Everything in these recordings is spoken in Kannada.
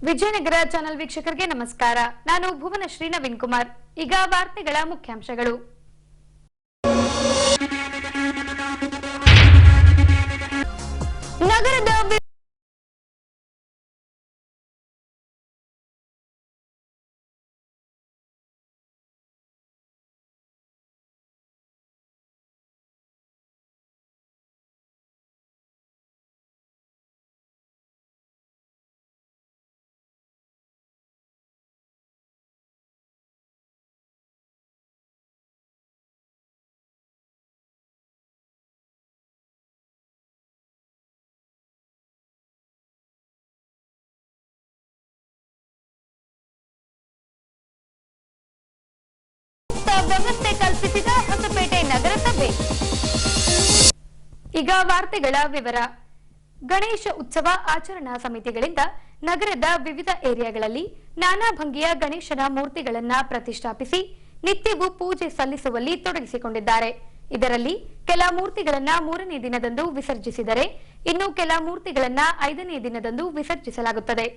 ವಿಜಯನಗರ ಚಾನೆಲ್ ವೀಕ್ಷಕರಿಗೆ ನಮಸ್ಕಾರ. ನಾನು ಭುವನಶ್ರೀ ನವೀನ್ ಕುಮಾರ್. ಈಗ ವಾರ್ತೆಗಳ ಮುಖ್ಯಾಂಶಗಳು. ನಗರದ ವ್ಯವಸ್ಥೆ ಕಲ್ಪಿಸಿದ ಹೊಸಪೇಟೆ ನಗರಸಭೆ. ಈಗ ವಾರ್ತೆಗಳ ವಿವರ. ಗಣೇಶ ಉತ್ಸವ ಆಚರಣಾ ಸಮಿತಿಗಳಿಂದ ನಗರದ ವಿವಿಧ ಏರಿಯಾಗಳಲ್ಲಿ ನಾನಾ ಭಂಗಿಯ ಗಣೇಶನ ಮೂರ್ತಿಗಳನ್ನ ಪ್ರತಿಷ್ಠಾಪಿಸಿ ನಿತ್ಯವೂ ಪೂಜೆ ಸಲ್ಲಿಸುವಲ್ಲಿ ತೊಡಗಿಸಿಕೊಂಡಿದ್ದಾರೆ. ಇದರಲ್ಲಿ ಕೆಲ ಮೂರ್ತಿಗಳನ್ನ 3ನೇ ದಿನದಂದು ವಿಸರ್ಜಿಸಿದರೆ ಇನ್ನು ಕೆಲ ಮೂರ್ತಿಗಳನ್ನ 5ನೇ ದಿನದಂದು ವಿಸರ್ಜಿಸಲಾಗುತ್ತದೆ.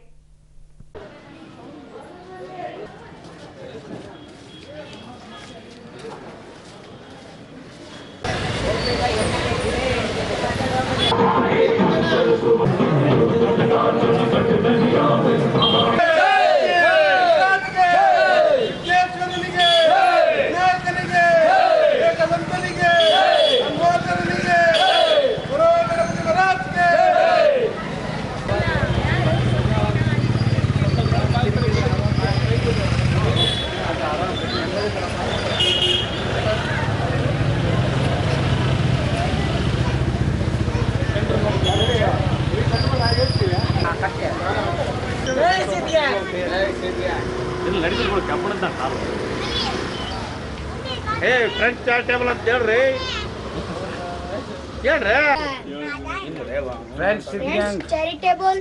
ಫ್ರೆಂಚ್ ಚಾರಿಟೇಬಲ್ ಅಂತ ಹೇಳ್ರಿ ಫ್ರೆಂಚ್ ಚಾರಿಟೇಬಲ್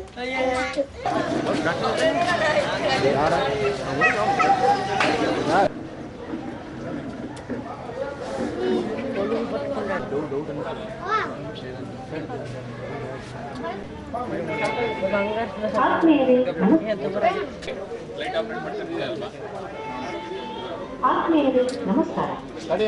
ಆತ್ಮೀಯರೇ ನಮಸ್ಕಾರ. ಹೊರಗೆ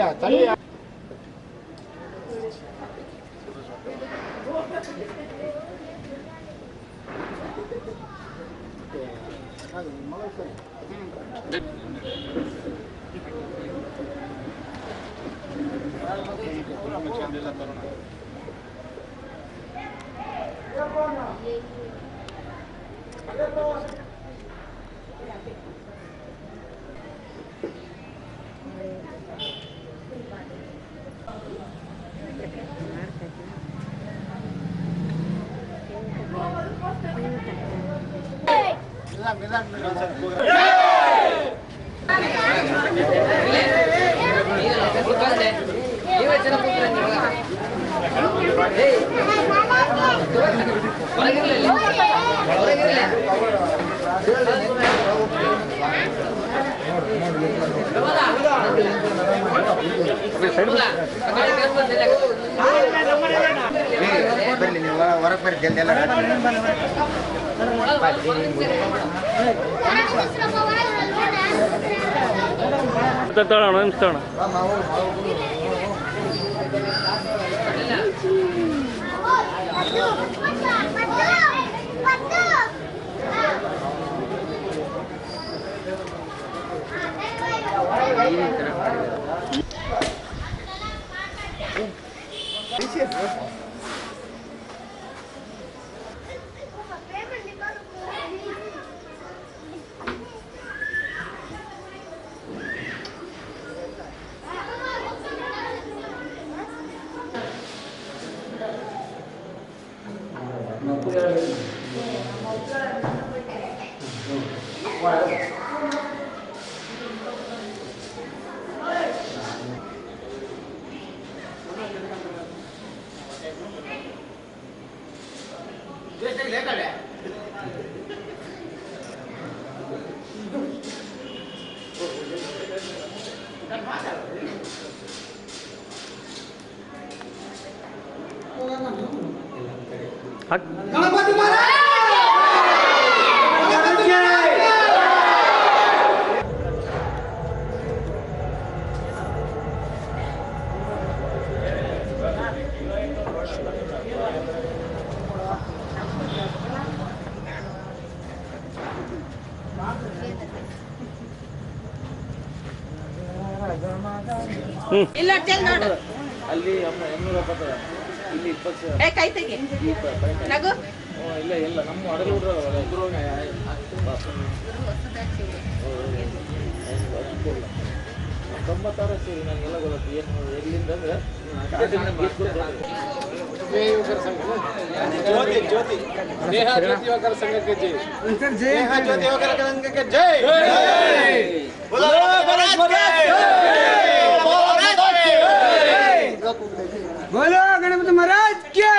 ಜಲ್ದಿ ಎಲ್ಲ गणपति महाराज ಇಲ್ಲ ನೋಡು ಅಲ್ಲಿ 270 ಇಲ್ಲಿ 20 ಏ ಕೈ ತೆಗಿ ನಗು ಇಲ್ಲ ಇಲ್ಲ ನಮ್ಮ ಅಡಲು ಹುಡುಗರು ತೊಂಬತ್ತಾರು ಸೇರಿ ನನಗೆಲ್ಲ ಗೊತ್ತು ಏನು ಎಲ್ಲಿಂದ ಅಂದ್ರೆ ಜ್ಯೋತಿ ಜ್ಯೋತಿ ಸ್ನೇಹ ಜ್ಯೋತಿ ಯುವಕರ ಸಂಘಕ್ಕೆ ಜೈ ಸ್ನೇಹ ಜ್ಯೋತಿ ಯುವಕರ ಸಂಘಕ್ಕೆ ಜೈ बोलो गणपति महाराज के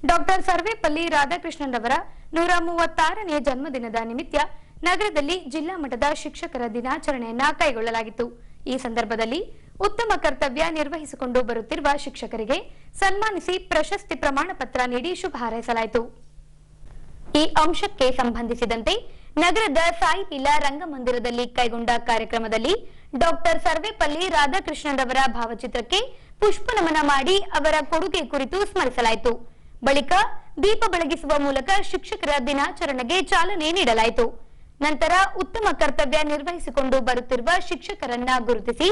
ಡಾಕ್ಟರ್ ಸರ್ವೇಪಲ್ಲಿ ರಾಧಾಕೃಷ್ಣನ್ರವರ 136ನೇ ಜನ್ಮದಿನದ ನಿಮಿತ್ತ ನಗರದಲ್ಲಿ ಜಿಲ್ಲಾ ಮಟ್ಟದ ಶಿಕ್ಷಕರ ದಿನಾಚರಣೆಯನ್ನ ಕೈಗೊಳ್ಳಲಾಗಿತ್ತು. ಈ ಸಂದರ್ಭದಲ್ಲಿ ಉತ್ತಮ ಕರ್ತವ್ಯ ನಿರ್ವಹಿಸಿಕೊಂಡು ಬರುತ್ತಿರುವ ಶಿಕ್ಷಕರಿಗೆ ಸನ್ಮಾನಿಸಿ ಪ್ರಶಸ್ತಿ ಪ್ರಮಾಣ ಪತ್ರ ನೀಡಿ ಶುಭ ಹಾರೈಸಲಾಯಿತು. ಈ ಅಂಶಕ್ಕೆ ಸಂಬಂಧಿಸಿದಂತೆ ನಗರದ ಸಾಯಿಲೀಲಾ ರಂಗಮಂದಿರದಲ್ಲಿ ಕೈಗೊಂಡ ಕಾರ್ಯಕ್ರಮದಲ್ಲಿ ಡಾಕ್ಟರ್ ಸರ್ವೇಪಲ್ಲಿ ರಾಧಾಕೃಷ್ಣನ್ರವರ ಭಾವಚಿತ್ರಕ್ಕೆ ಪುಷ್ಪ ನಮನ ಮಾಡಿ ಅವರ ಕೊಡುಗೆ ಕುರಿತು ಸ್ಮರಿಸಲಾಯಿತು. ಬಳಿಕ ದೀಪ ಬೆಳಗಿಸುವ ಮೂಲಕ ಶಿಕ್ಷಕರ ದಿನಾಚರಣೆಗೆ ಚಾಲನೆ ನೀಡಲಾಯಿತು. ನಂತರ ಉತ್ತಮ ಕರ್ತವ್ಯ ನಿರ್ವಹಿಸಿಕೊಂಡು ಬರುತ್ತಿರುವ ಶಿಕ್ಷಕರನ್ನ ಗುರುತಿಸಿ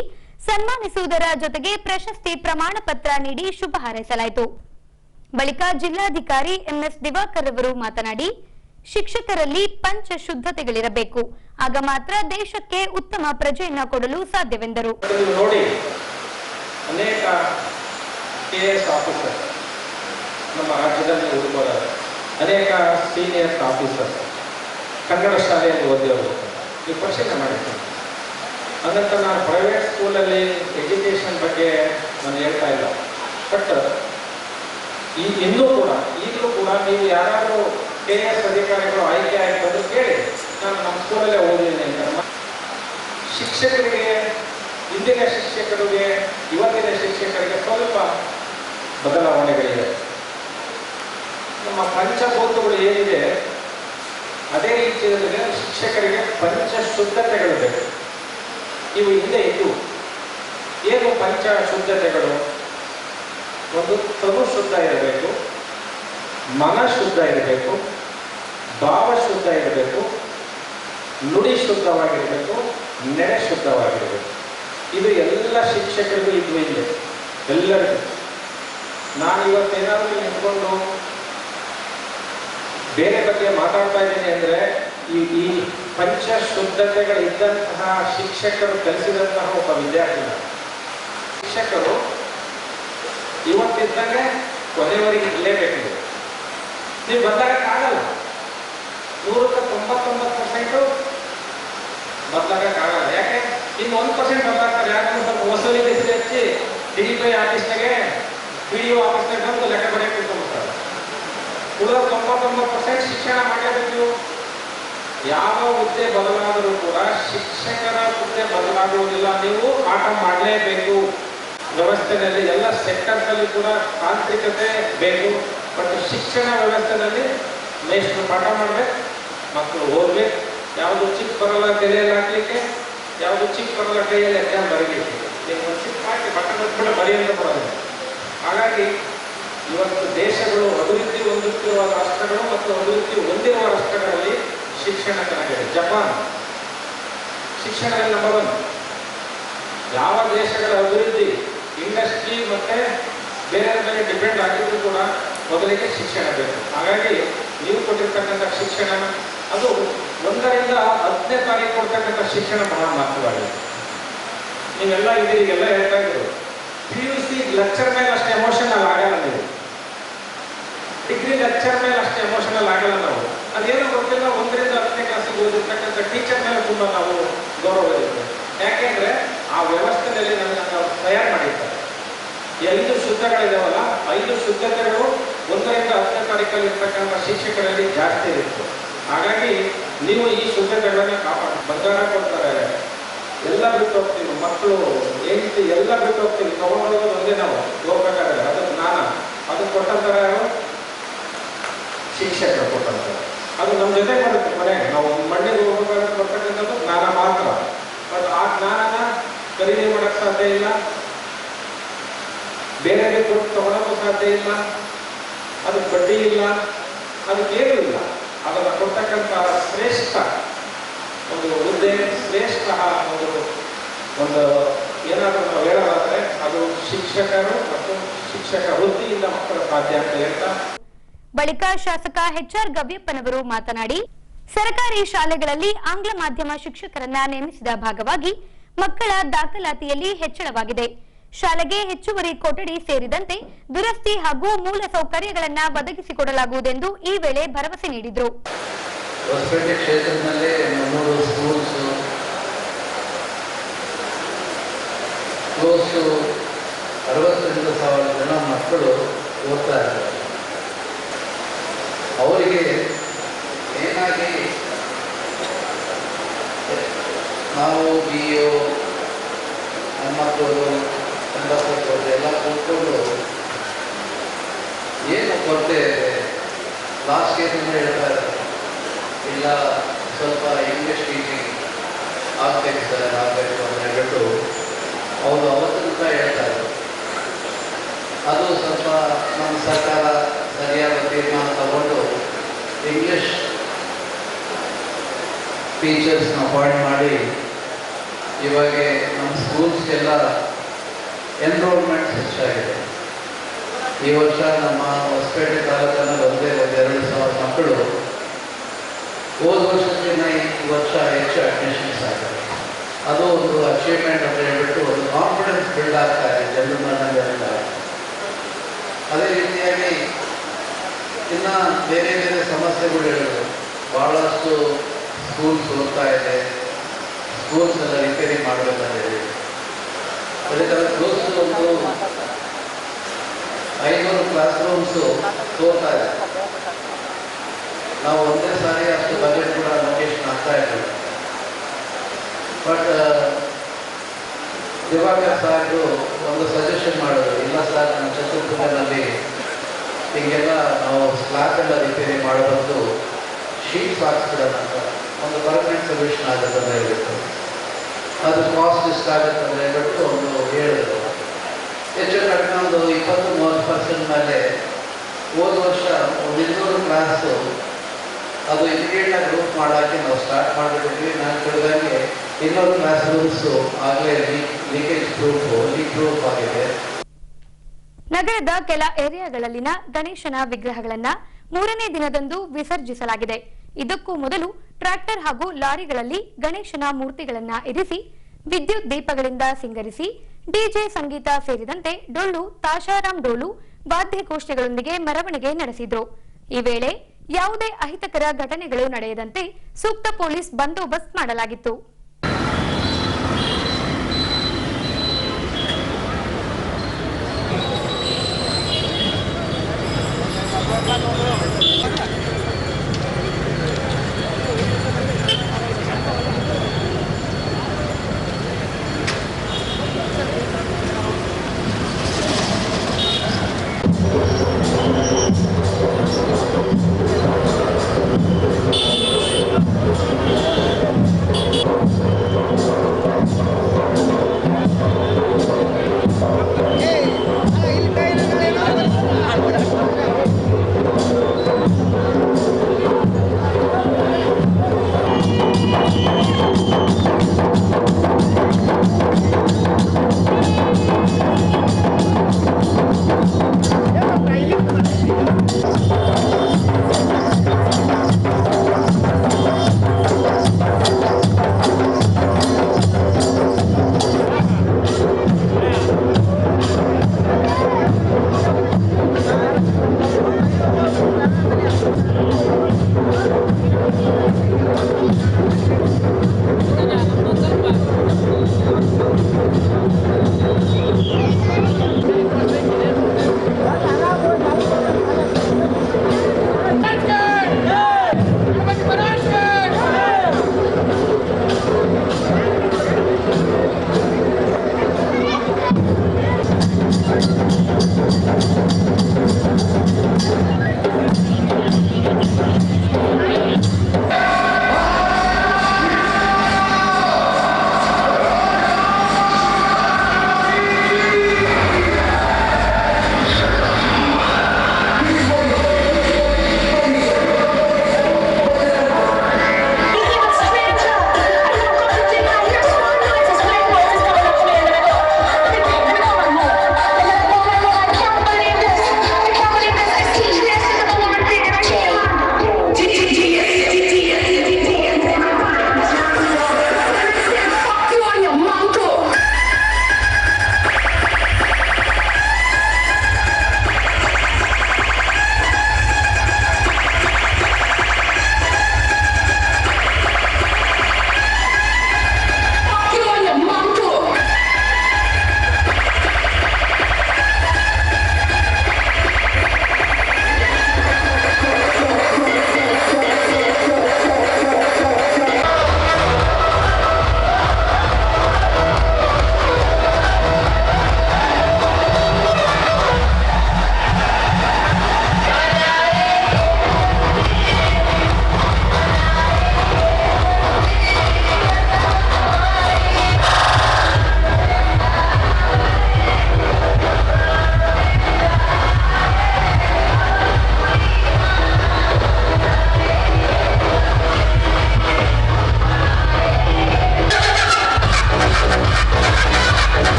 ಸನ್ಮಾನಿಸುವುದರ ಜೊತೆಗೆ ಪ್ರಶಸ್ತಿ ಪ್ರಮಾಣ ಪತ್ರ ನೀಡಿ ಶುಭ ಹಾರೈಸಲಾಯಿತು. ಬಳಿಕ ಜಿಲ್ಲಾಧಿಕಾರಿ ಎಂಎಸ್ ದಿವಾಕರ್ ಅವರು ಮಾತನಾಡಿ, ಶಿಕ್ಷಕರಲ್ಲಿ ಪಂಚ ಶುದ್ಧತೆಗಳಿರಬೇಕು, ಆಗ ಮಾತ್ರ ದೇಶಕ್ಕೆ ಉತ್ತಮ ಪ್ರಜೆಯನ್ನ ಕೊಡಲು ಸಾಧ್ಯವೆಂದರು. ಅನೇಕ ಕೆಎಸ್ ಆಫೀಸರ್ ನಮ್ಮ ರಾಜ್ಯದಲ್ಲಿ ಹುಡುಗರು, ಅನೇಕ ಸೀನಿಯರ್ ಆಫೀಸರ್ಸ್ ಕನ್ನಡ ಶಾಲೆಯಲ್ಲಿ ಓದಿರೋರು ಈ ಪರಿಶೀಲನೆ ಮಾಡಿರ್ತೀನಿ. ಹಂಗಂತ ನಾನು ಪ್ರೈವೇಟ್ ಸ್ಕೂಲಲ್ಲಿ ಎಜುಕೇಷನ್ ಬಗ್ಗೆ ನಾನು ಹೇಳ್ತಾ ಇಲ್ಲ. ಬಟ್ ಇನ್ನೂ ಕೂಡ ಈಗಲೂ ಕೂಡ ನೀವು ಯಾರಾದರೂ ಕೆಎಸ್ ಅಧಿಕಾರಿಗಳು ಆಯ್ಕೆ ಆಗ್ಬೋದು ಕೇಳಿ, ನಾನು ನಮ್ಮ ಸ್ಕೂಲಲ್ಲೇ ಓದಿದ್ದೀನಿ ಅಂತ. ಶಿಕ್ಷಕರಿಗೆ, ಇಂದಿನ ಶಿಕ್ಷಕರಿಗೆ ಇವತ್ತಿನ ಶಿಕ್ಷಕರಿಗೆ ಸ್ವಲ್ಪ ಬದಲಾವಣೆಗಳಿವೆ. ನಮ್ಮ ಪಂಚಭೂತಗಳು ಏನಿದೆ ಅದೇ ರೀತಿಯಲ್ಲಿ ಶಿಕ್ಷಕರಿಗೆ ಪಂಚ ಶುದ್ಧತೆಗಳು ಬೇಕು. ಇವು ಹಿಂದೆ ಇದ್ದು ಏನು ಪಂಚ ಶುದ್ಧತೆಗಳು? ಒಂದು ತನು ಶುದ್ಧ ಇರಬೇಕು, ಮನ ಶುದ್ಧ ಇರಬೇಕು, ಭಾವ ಶುದ್ಧ ಇರಬೇಕು, ನುಡಿ ಶುದ್ಧವಾಗಿರಬೇಕು, ನೆರೆ ಶುದ್ಧವಾಗಿರಬೇಕು. ಇದು ಎಲ್ಲ ಶಿಕ್ಷಕರಿಗೂ ಇದ್ವು ಇಲ್ಲಿ ಎಲ್ಲರಿಗೂ. ನಾನು ಇವತ್ತೇನಾದರೂ ನಿಂತ್ಕೊಂಡು ಬೇರೆ ಬಗ್ಗೆ ಮಾತಾಡ್ತಾ ಇದ್ದೀನಿ ಅಂದರೆ ಈ ಪಂಚ ಶುದ್ಧತೆಗಳಿದ್ದಂತಹ ಶಿಕ್ಷಕರು ಕಲಿಸಿದಂತಹ ಒಬ್ಬ ವಿದ್ಯಾರ್ಥಿ. ಶಿಕ್ಷಕರು ಇವತ್ತಿದ್ದಂಗೆ ಕೊನೆಯವರೆಗೆ ಇರಲೇಬೇಕು. ನೀವು ಬದಲಾಗಕ್ಕಾಗಲ್ಲ. 199% ಬದಲಾಗಕ್ಕಾಗಲ್ಲ. ಯಾಕೆ ಇನ್ನು 1% ಬದಲಾಗ್ತಾರೆ. ಯಾಕಂದ್ರೆ ಸ್ವಲ್ಪ ವಸೂಲಿ ಬಿಸಿ ಹಚ್ಚಿ DDPI ಆಫೀಸ್ನಾಗೆ PDO ಆಫೀಸ್ನಾಗ ಬಂದು ಲೆಕ್ಕ ಬರೆಯಕ್ಕೆ ಕೂತ್ಕೊಂಡ್ಬಿಡ್ತಾರೆ. ಉಳಿದ 99% ಶಿಕ್ಷಣ ಮಾಡಲೇಬೇಕು. ಯಾವ ಹುದ್ದೆ ಬದಲಾದರೂ ಕೂಡ ಶಿಕ್ಷಕರ ಹುದ್ದೆ ಬದಲಾಗುವುದಿಲ್ಲ. ನೀವು ಪಾಠ ಮಾಡಲೇಬೇಕು. ವ್ಯವಸ್ಥೆಯಲ್ಲಿ ಎಲ್ಲ ಸೆಕ್ಟರ್ನಲ್ಲಿ ಕೂಡ ತಾಂತ್ರಿಕತೆ ಬೇಕು. ಬಟ್ ಶಿಕ್ಷಣ ವ್ಯವಸ್ಥೆಯಲ್ಲಿ ಮೇಷ್ಟ್ರು ಪಾಠ ಮಾಡಬೇಕು, ಮಕ್ಕಳು ಓದಬೇಕು. ಯಾವುದು ಚಿಕ್ಕ ಬರಲ್ಲ ತಲೆಯಲ್ಲಿ ಹಾಕ್ಲಿಕ್ಕೆ, ಯಾವುದು ಚಿಕ್ಕ ಬರಲ್ಲ ಕೈಯಲ್ಲಿ ಎಕ್ಸಾಮ್ ಬರೀಲಿಕ್ಕೆ. ನೀವು ಒಂದು ಚಿಕ್ಕ ಹಾಕಿ ಬಟನ್ ಕೂಡ ಬರೆಯಲು ಬರೋದಿಲ್ಲ. ಹಾಗಾಗಿ ಇವತ್ತು ದೇಶಗಳು ಅಭಿವೃದ್ಧಿ ಹೊಂದುತ್ತಿರುವ ರಾಷ್ಟ್ರಗಳು ಮತ್ತು ಅಭಿವೃದ್ಧಿ ಹೊಂದಿರುವ ರಾಷ್ಟ್ರಗಳಲ್ಲಿ ಶಿಕ್ಷಣ ಚೆನ್ನಾಗಿದೆ. ಜಪಾನ್ ಶಿಕ್ಷಣದಲ್ಲಿ ನಂಬರ್ 1. ಯಾವ ದೇಶಗಳ ಅಭಿವೃದ್ಧಿ ಇಂಡಸ್ಟ್ರಿ ಮತ್ತೆ ಬೇರೆ ಮೇಲೆ ಡಿಪೆಂಡ್ ಆಗಿದ್ರು ಕೂಡ ಮೊದಲಿಗೆ ಶಿಕ್ಷಣ ಬೇಕು. ಹಾಗಾಗಿ ನೀವು ಕೊಟ್ಟಿರ್ತಕ್ಕಂಥ ಶಿಕ್ಷಣ ಅದು 1ರಿಂದ 10ನೇ ತಾರೀಕು ಕೊಡ್ತಕ್ಕಂಥ ಶಿಕ್ಷಣ ಬಹಳ ಮಹತ್ವವಾಗಿದೆ. ನೀವೆಲ್ಲ ಇದೀಗೆಲ್ಲ ಹೇಳ್ತಾ ಇದ್ರು PUC ಲೆಕ್ಚರ್ ಮೇಲೆ ಅಷ್ಟು ಎಮೋಷನಲ್ ಆಗಲ್ಲ. ನೀವು ಡಿಗ್ರಿ ಲೆಕ್ಚರ್ ಮೇಲೆ ಅಷ್ಟು ಎಮೋಷನಲ್ ಆಗಲ್ಲ. ನಾವು ಅದೇನೋ ಗೊತ್ತಿಲ್ಲ 1ರಿಂದ 10ನೇ ಕ್ಲಾಸಿಗೆ ಓದಿರ್ತಕ್ಕಂಥ ಟೀಚರ್ ಮೇಲೆ ತುಂಬ ನಾವು ಗೌರವ ಇರ್ತೇವೆ. ಯಾಕೆಂದ್ರೆ ಆ ವ್ಯವಸ್ಥೆಯಲ್ಲಿ ನಾವು ತಯಾರು ಮಾಡಿರ್ತಾರೆ. 5 ಶುದ್ಧಗಳಿದಾವಲ್ಲ, 5 ಶುದ್ಧತೆಗಳು 1ರಿಂದ 10ನೇ ತಾರೀಕಲ್ಲಿ ಇರ್ತಕ್ಕಂಥ ಶಿಕ್ಷಕರಲ್ಲಿ ಜಾಸ್ತಿ ಇರುತ್ತೆ. ಹಾಗಾಗಿ ನೀವು ಈ ಶುದ್ಧತೆಗಳನ್ನ ಕಾಪಾಡಿ. ಬಂಗಾರ ಕೊಡ್ತಾರೆ, ಎಲ್ಲ ಬಿಟ್ಟು ಹೋಗ್ತೀವಿ, ಮಕ್ಕಳು ಹೆಂಡತಿ ಎಲ್ಲ ಬಿಟ್ಟು ಹೋಗ್ತೀವಿ. ತಗೊಂಡೋಗೋದು ಒಂದೇ ನಾವು ಹೋಗ್ಬೇಕಾದ್ರೆ ಅದು ಜ್ಞಾನ. ಅದು ಕೊಟ್ಟಂತಾರೆ ಯಾರು? ಶಿಕ್ಷಕರು ಕೊಟ್ಟಂತಾರೆ. ಅದು ನಮ್ಮ ಜೊತೆ ಬರುತ್ತೆ. ಮನೆಗೆ ನಾವು ಮಣ್ಣಿಗೆ ಹೋಗ್ಬೇಕಾದ್ರೆ ಬರ್ತಕ್ಕಂಥದ್ದು ಜ್ಞಾನ ಮಾತ್ರ. ಬಟ್ ಆ ಜ್ಞಾನನ ಖರೀದಿ ಮಾಡಕ್ಕೆ ಸಾಧ್ಯ ಇಲ್ಲ, ಬೇರೆಗೆ ಕೊಟ್ಟು ತಗೊಳಕ್ಕೂ ಸಾಧ್ಯ ಇಲ್ಲ, ಅದಕ್ಕೆ ಬಡ್ಡಿ ಇಲ್ಲ, ಅದಕ್ಕೇನೂ ಇಲ್ಲ. ಅದನ್ನು ಕೊಡ್ತಕ್ಕಂಥ ಶ್ರೇಷ್ಠ ಒಂದು ಹುದ್ದೆ, ಶ್ರೇಷ್ಠ ಒಂದು ಏನಾದರೂ ನಾವು ಹೇಳೋದಾದ್ರೆ ಅದು ಶಿಕ್ಷಕರು ಮತ್ತು ಶಿಕ್ಷಕ ವೃತ್ತಿಯಿಂದ ಮಕ್ಕಳ ಸಾಧ್ಯ ಅಂತ ಹೇಳ್ತಾ ಬಳಿಕ ಶಾಸಕ HR ಗವ್ಯಪ್ಪನವರು ಮಾತನಾಡಿ, ಸರ್ಕಾರಿ ಶಾಲೆಗಳಲ್ಲಿ ಆಂಗ್ಲ ಮಾಧ್ಯಮ ಶಿಕ್ಷಕರನ್ನ ನೇಮಿಸಿದ ಭಾಗವಾಗಿ ಮಕ್ಕಳ ದಾಖಲಾತಿಯಲ್ಲಿ ಹೆಚ್ಚಳವಾಗಿದೆ. ಶಾಲೆಗೆ ಹೆಚ್ಚುವರಿ ಕೊಠಡಿ ಸೇರಿದಂತೆ ದುರಸ್ತಿ ಹಾಗೂ ಮೂಲ ಸೌಕರ್ಯಗಳನ್ನ ಒದಗಿಸಿಕೊಡಲಾಗುವುದೆಂದು ಈ ವೇಳೆ ಭರವಸೆ ನೀಡಿದರು. ಹೊಸಪೇಟೆ ಕ್ಷೇತ್ರದಲ್ಲಿ 300 ಸ್ಕೂಲ್ಸ್, ಕ್ಲೋಸ್ ಟು 62,000 ಜನ ಮಕ್ಕಳು ಓದ್ತಾ ಇದ್ದಾರೆ. ಅವರಿಗೆ ಏನಾಗಿ ನಾವು BO ಹೆಣ್ಮಕ್ಕಳು ಗಂಡಸರು ಎಲ್ಲ ಕೂತ್ಕೊಂಡು ಏನು ಕೊರತೆ ಇದೆ ಲಾಸ್ಟ್ ಕೇಸಿಂದ ಹೇಳ್ತಾ ಇದ್ದಾರೆ. ಇಲ್ಲ ಸ್ವಲ್ಪ ಇಂಗ್ಲೀಷ್ ಟೀಚಿಂಗ್ ಆಗಬೇಕು ಸರ್, ಆಗಬೇಕು ಅಂತ ಹೇಳ್ಬಿಟ್ಟು ಅವರು ಅವತ್ತಿಂದ ಹೇಳ್ತಾರೆ. ಅದು ಸ್ವಲ್ಪ ನಮ್ಮ ಸರ್ಕಾರ ಸರಿಯಾದ ತೀರ್ಮಾನ ತಗೊಂಡು ಇಂಗ್ಲೀಷ್ ಟೀಚರ್ಸ್ನ ಅಪಾಯಿಂಟ್ ಮಾಡಿ ಇವಾಗ ನಮ್ಮ ಸ್ಕೂಲ್ಸ್ಗೆಲ್ಲ ಎನ್ರೋಲ್ಮೆಂಟ್ ಹೆಚ್ಚಾಗಿದೆ. ಈ ವರ್ಷ ನಮ್ಮ ಹೊಸಪೇಟೆ ತಾಲೂಕಿನಲ್ಲಿ ಒಂದೇ 2,000 ಮಕ್ಕಳು, ಹೋದ ವರ್ಷಕ್ಕಿಂತ ಈ ವರ್ಷ ಹೆಚ್ಚು ಅಡ್ಮಿಷನ್ಸ್ ಆಗಿದೆ. ಅದು ಒಂದು ಅಚೀವ್ಮೆಂಟ್ ಅಂತ ಹೇಳ್ಬಿಟ್ಟು ಒಂದು ಕಾನ್ಫಿಡೆನ್ಸ್ ಬಿಲ್ಡ್ ಆಗ್ತಾ ಇದೆ ಜನರ ಮನಸ್ಸಿನಿಂದ. ಅದೇ ರೀತಿಯಾಗಿ ಇನ್ನು ಬೇರೆ ಬೇರೆ ಸಮಸ್ಯೆಗಳು ಹೇಳಿದ್ರು. ಭಾಳಷ್ಟು ಸ್ಕೂಲ್ಸ್ ಓದ್ತಾ ಇದೆ, ಸ್ಕೂಲ್ಸ್ ಎಲ್ಲ ರಿಪೇರಿ ಮಾಡಬೇಕಂತ ಹೇಳಿ ಅದೇ ಥರ ಕ್ಲೋಸ್ ಒಂದು 500 ಕ್ಲಾಸ್ ರೂಮ್ಸು ತೋರ್ತಾ ಇದೆ. ನಾವು ಒಂದೇ ಸಾರಿ ಅಷ್ಟು ಬಜೆಟ್ ಕೂಡ ಲೊಕೇಶನ್ ಆಗ್ತಾ ಇದ್ದೀವಿ. ಬಟ್ ದಿವಾಕರ್ ಸಾಹೇಬರು ಒಂದು ಸಜೆಷನ್ ಮಾಡಿದ್ರು, ಇಲ್ಲ ಸರ್ ನಮ್ಮ ಚಿತ್ರದುರ್ಗದಲ್ಲಿ ಹೀಗೆಲ್ಲ ನಾವು ಸ್ಲಾಬ್ ಎಲ್ಲ ರಿಪೇರಿ ಮಾಡಬಾರ್ದು, ಶೀಟ್ಸ್ ಹಾಕ್ಸ್ಬಿಡೋಣ ಅಂತ ಒಂದು ಪರ್ಮನೆಂಟ್ ಸೊಲ್ಯೂಷನ್ ಆಗುತ್ತೆ ಅಂತ ಹೇಳ್ಬಿಟ್ಟು. ಅದು ಕಾಸ್ಟ್ ಇಷ್ಟಾಗುತ್ತೆ ಅಂತ ಹೇಳ್ಬಿಟ್ಟು ಒಂದು ಹೇಳಿದ್ರು. ಹೆಚ್ಚು ಕಡಿಮೆ ಒಂದು 20-30% ಮೇಲೆ ಹೋದ ವರ್ಷ ಒಂದು 200 ಕ್ಲಾಸು ಅದು ಇಮಿಡಿಯೇಟಾಗಿ ಗ್ರೂಪ್ ಮಾಡೋಕ್ಕೆ ನಾವು ಸ್ಟಾರ್ಟ್ ಮಾಡಿಬಿಟ್ಟಿದ್ವಿ. ನಾನು ತಿಳಿದಂಗೆ 200 ಕ್ಲಾಸ್ ರೂಮ್ಸು ಆಗಲೇ ಲೀಕೇಜ್ ಪ್ರೂಫ್ ಆಗಿದೆ. ನಗರದ ಕೆಲ ಏರಿಯಾಗಳಲ್ಲಿನ ಗಣೇಶನ ವಿಗ್ರಹಗಳನ್ನ 3ನೇ ದಿನದಂದು ವಿಸರ್ಜಿಸಲಾಗಿದೆ. ಇದಕ್ಕೂ ಮೊದಲು ಟ್ರ್ಯಾಕ್ಟರ್ ಹಾಗೂ ಲಾರಿಗಳಲ್ಲಿ ಗಣೇಶನ ಮೂರ್ತಿಗಳನ್ನ ಇರಿಸಿ ವಿದ್ಯುತ್ ದೀಪಗಳಿಂದ ಸಿಂಗರಿಸಿ ಡಿಜೆ ಸಂಗೀತ ಸೇರಿದಂತೆ ಡೊಳ್ಳು, ತಾಶಾರಾಮ್ ಡೋಲು, ವಾದ್ಯಗೋಷ್ಠಿಗಳೊಂದಿಗೆ ಮೆರವಣಿಗೆ ನಡೆಸಿದ್ರು. ಈ ವೇಳೆ ಯಾವುದೇ ಅಹಿತಕರ ಘಟನೆಗಳು ನಡೆಯದಂತೆ ಸೂಕ್ತ ಪೊಲೀಸ್ ಬಂದೋಬಸ್ತ್ ಮಾಡಲಾಗಿತ್ತು.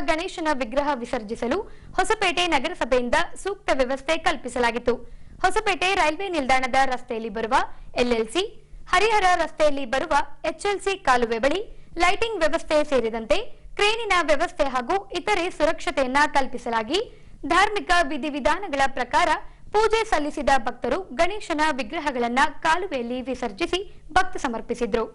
ಗಣೇಶನ ವಿಗ್ರಹ ವಿಸರ್ಜಿಸಲು ಹೊಸಪೇಟೆ ನಗರಸಭೆಯಿಂದ ಸೂಕ್ತ ವ್ಯವಸ್ಥೆ ಕಲ್ಪಿಸಲಾಗಿತ್ತು. ಹೊಸಪೇಟೆ ರೈಲ್ವೆ ನಿಲ್ದಾಣದ ರಸ್ತೆಯಲ್ಲಿ ಬರುವ ಎಲ್ಎಲ್ಸಿ, ಹರಿಹರ ರಸ್ತೆಯಲ್ಲಿ ಬರುವ ಎಚ್ಎಲ್ಸಿ ಕಾಲುವೆ ಬಳಿ ಲೈಟಿಂಗ್ ವ್ಯವಸ್ಥೆ ಸೇರಿದಂತೆ ಕ್ರೇನಿನ ವ್ಯವಸ್ಥೆ ಹಾಗೂ ಇತರೆ ಸುರಕ್ಷತೆಯನ್ನ ಕಲ್ಪಿಸಲಾಗಿ ಧಾರ್ಮಿಕ ವಿಧಿವಿಧಾನಗಳ ಪ್ರಕಾರ ಪೂಜೆ ಸಲ್ಲಿಸಿದ ಭಕ್ತರು ಗಣೇಶನ ವಿಗ್ರಹಗಳನ್ನ ಕಾಲುವೆಯಲ್ಲಿ ವಿಸರ್ಜಿಸಿ ಭಕ್ತಿ ಸಮರ್ಪಿಸಿದ್ರು.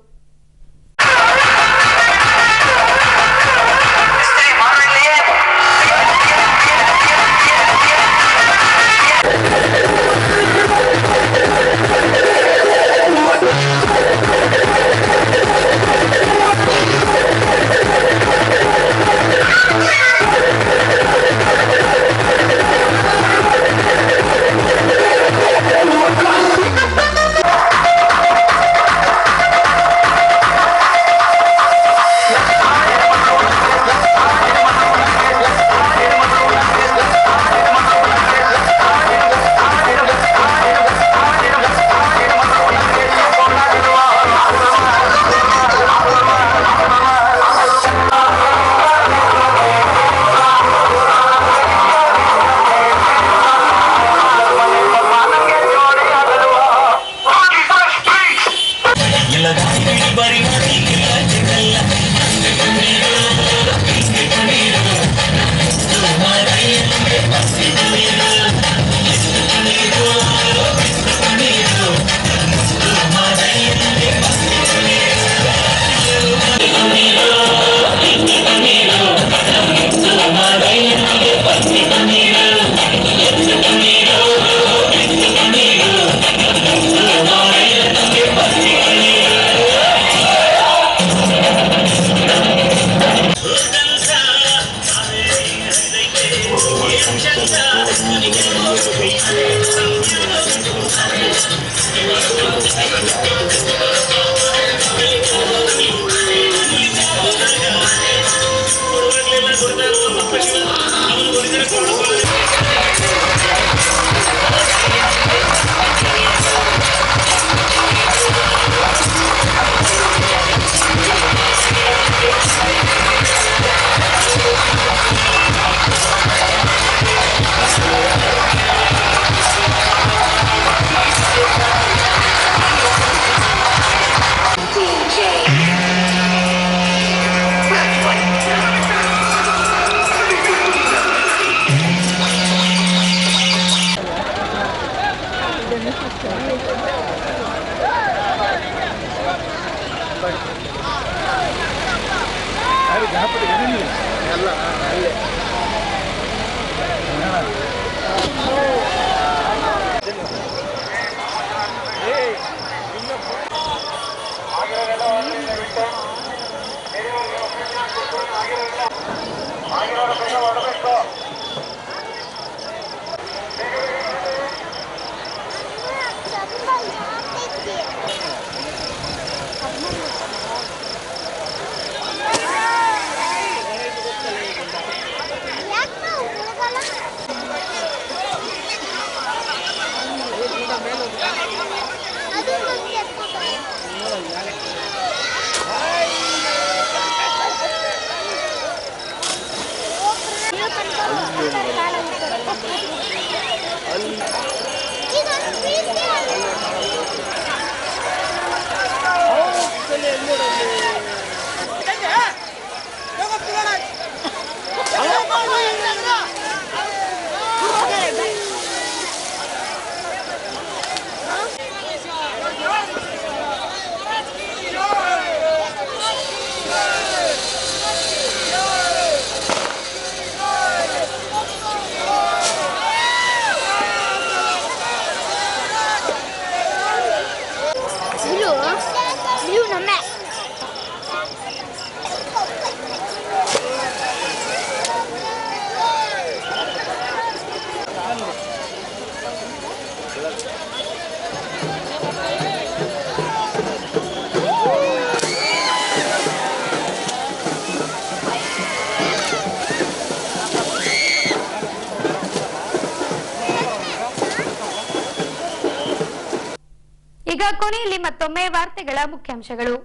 ಈಗ ಕೊನೆಯಲ್ಲಿ ಮತ್ತೊಮ್ಮೆ ವಾರ್ತೆಗಳ ಮುಖ್ಯಾಂಶಗಳು.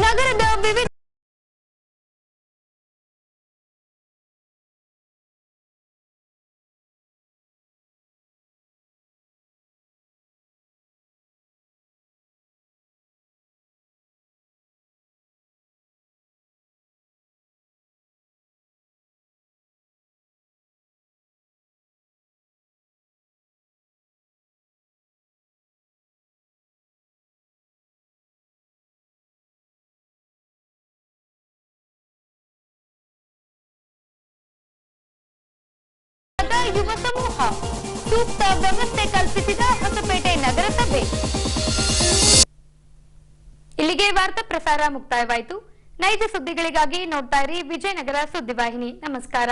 ನಗರದ ವಿವಿಧ ಯುವ ಸಮೂಹ ಸೂಕ್ತ ವ್ಯವಸ್ಥೆ ಕಲ್ಪಿಸಿದ ಹೊಸಪೇಟೆ ನಗರಸಭೆ. ಇಲ್ಲಿಗೆ ವಾರ್ತಾ ಪ್ರಸಾರ ಮುಕ್ತಾಯವಾಯಿತು. ನೈಜ ಸುದ್ದಿಗಳಿಗಾಗಿ ನೋಡ್ತಾ ಇರಿ ವಿಜಯನಗರ ಸುದ್ದಿವಾಹಿನಿ. ನಮಸ್ಕಾರ.